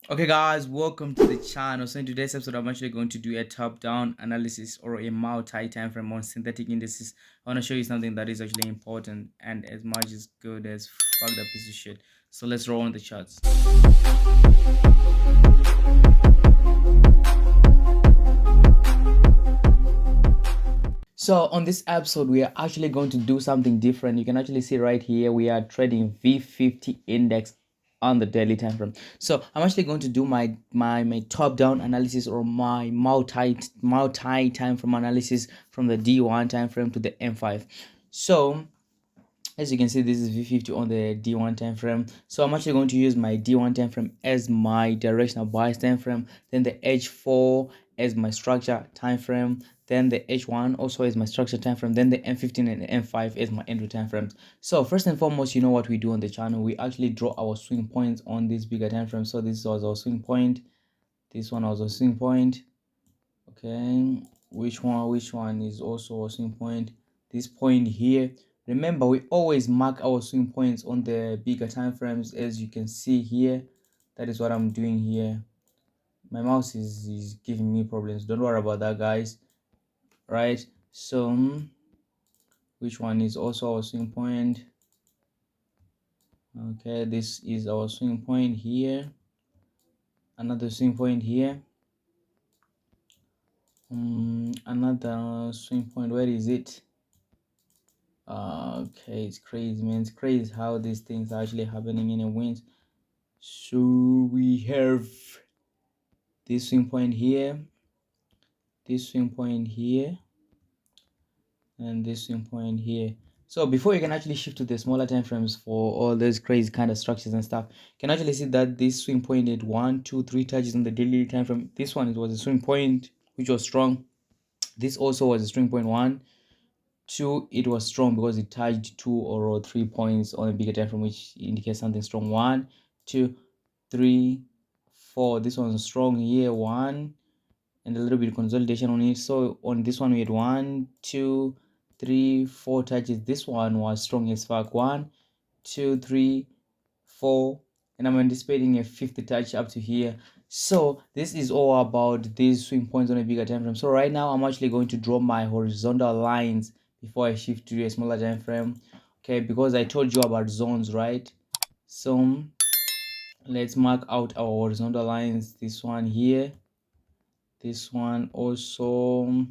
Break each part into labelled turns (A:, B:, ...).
A: Okay, guys, welcome to the channel. So in today's episode, I'm actually going to do a top-down analysis or a multi-time frame on synthetic indices. I want to show you something that is actually important and as much as good as fucked up piece of shit. So let's roll on the charts. So on this episode, we are actually going to do something different. You can actually see right here, we are trading V50 index on the daily time frame. So I'm actually going to do my top down analysis or my multi time frame analysis from the D1 time frame to the M5. So as you can see, this is V50 on the D1 time frame. So I'm actually going to use my D1 time frame as my directional bias time frame, then the H4 as my structure time frame, then the H1 also as my structure time frame, then the M15 and the M5 as my entry time frames. So first and foremost, you know what we do on the channel, we actually draw our swing points on this bigger time frame. So this was our swing point, this one was a swing point. Okay, which one is also a swing point? This point here. Remember, we always mark our swing points on the bigger time frames, as you can see here. That is what I'm doing here. My mouse is giving me problems. Don't worry about that, guys. Right, so which one is also our swing point? Okay, this is our swing point here, another swing point here, another swing point. Where is it? Okay, it's crazy, man. It's crazy how these things are actually happening in a wind. So we have this swing point here, this swing point here, and this swing point here. So before you can actually shift to the smaller time frames for all those crazy kind of structures and stuff, you can actually see that this swing point had 1, 2, 3 touches on the daily time frame. This one, it was a swing point which was strong. This also was a swing point 1. 2, it was strong because it touched 2 or 3 points on a bigger time frame, which indicates something strong. 1, 2, 3, 4. This one's strong here. 1, and a little bit of consolidation on it. So on this one we had 1, 2, 3, 4 touches. This one was strong as fuck. 1, 2, 3, 4, and I'm anticipating a fifth touch up to here. So this is all about these swing points on a bigger time frame. So right now I'm actually going to draw my horizontal lines before I shift to a smaller time frame. Okay, because I told you about zones, right? So let's mark out our horizontal lines. This one here, this one also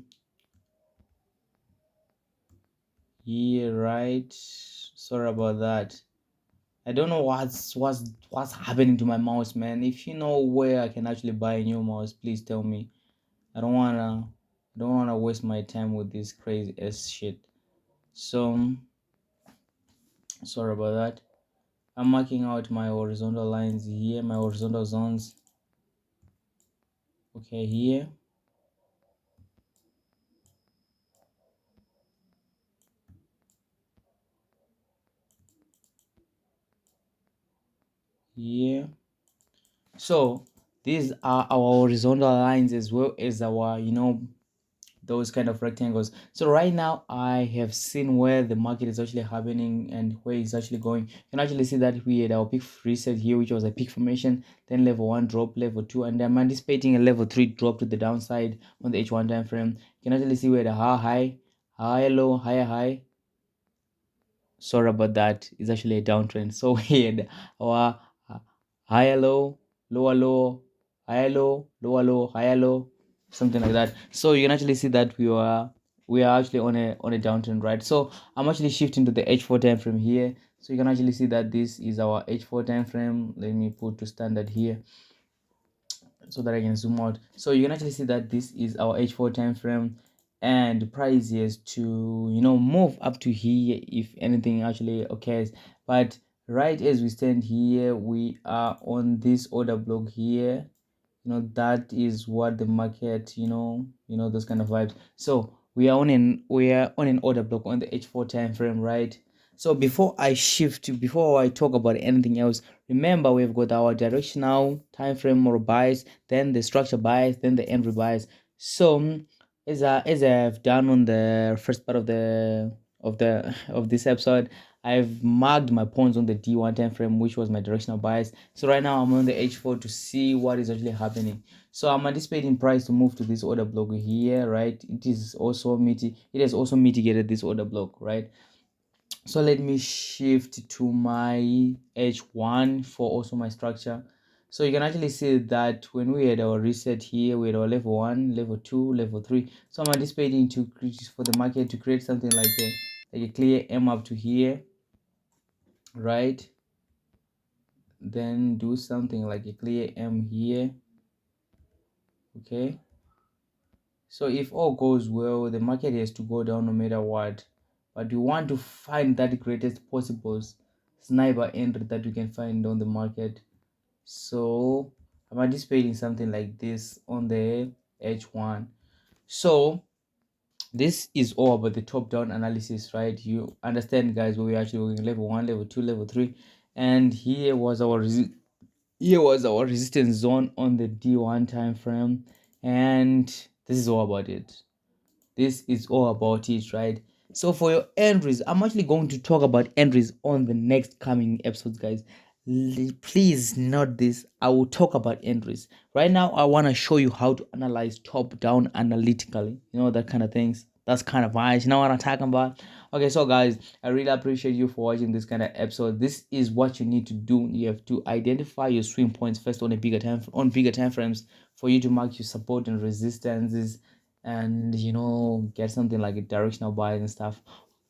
A: here, right? Sorry about that. I don't know what's happening to my mouse, man. If you know where I can actually buy a new mouse, please tell me. I don't wanna waste my time with this crazy ass shit. So sorry about that. I'm marking out my horizontal lines here, my horizontal zones. Okay, here. Here. So these are our horizontal lines as well as our, those kind of rectangles. So right now I have seen where the market is actually happening and where it's actually going. You can actually see that we had our peak reset here, which was a peak formation, then level 1 drop, level 2, and I'm anticipating a level 3 drop to the downside on the H1 time frame. You can actually see where the high, low, higher, high. Sorry about that, it's actually a downtrend. So we had our higher low, lower low, higher low, lower low, higher low, something like that. So you can actually see that we are actually on a downtrend, right? So I'm actually shifting to the H4 time frame here. So you can actually see that this is our H4 time frame. Let me put to standard here so that I can zoom out. So you can actually see that this is our H4 time frame, and the price is to move up to here if anything actually occurs. But right as we stand here, we are on this order block here. That is what the market, those kind of vibes. So we are on an order block on the H4 time frame, right? So before I talk about anything else, remember we've got our directional time frame or bias, then the structure bias, then the entry bias. So as I've done on the first part of the of this episode, I've marked my points on the D1 time frame, which was my directional bias. So right now I'm on the H4 to see what is actually happening. So I'm anticipating price to move to this order block here, right? It has also mitigated this order block, right? So let me shift to my H1 for also my structure. So you can actually see that when we had our reset here, we had our level 1, level 2, level 3. So I'm anticipating for the market to create something like a clear M up to here, right? Then do something like a clear M here, okay? So if all goes well, the market has to go down no matter what. But you want to find that greatest possible sniper entry that you can find on the market. So I'm anticipating something like this on the H1. So this is all about the top-down analysis, right? You understand, guys, where we're actually working level 1, level 2, level 3. And here was our resistance zone on the D1 time frame. And this is all about it. This is all about it, right? So for your entries, I'm actually going to talk about entries on the next coming episodes, guys. Please note this. I will talk about entries. Right now, I want to show you how to analyze top down analytically, that kind of things. That's kind of nice. You know what I'm talking about? Okay, so guys, I really appreciate you for watching this kind of episode. This is what you need to do. You have to identify your swing points first on bigger time frames for you to mark your support and resistances, and get something like a directional bias and stuff.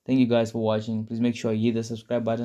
A: Thank you guys for watching. Please make sure you hit the subscribe button.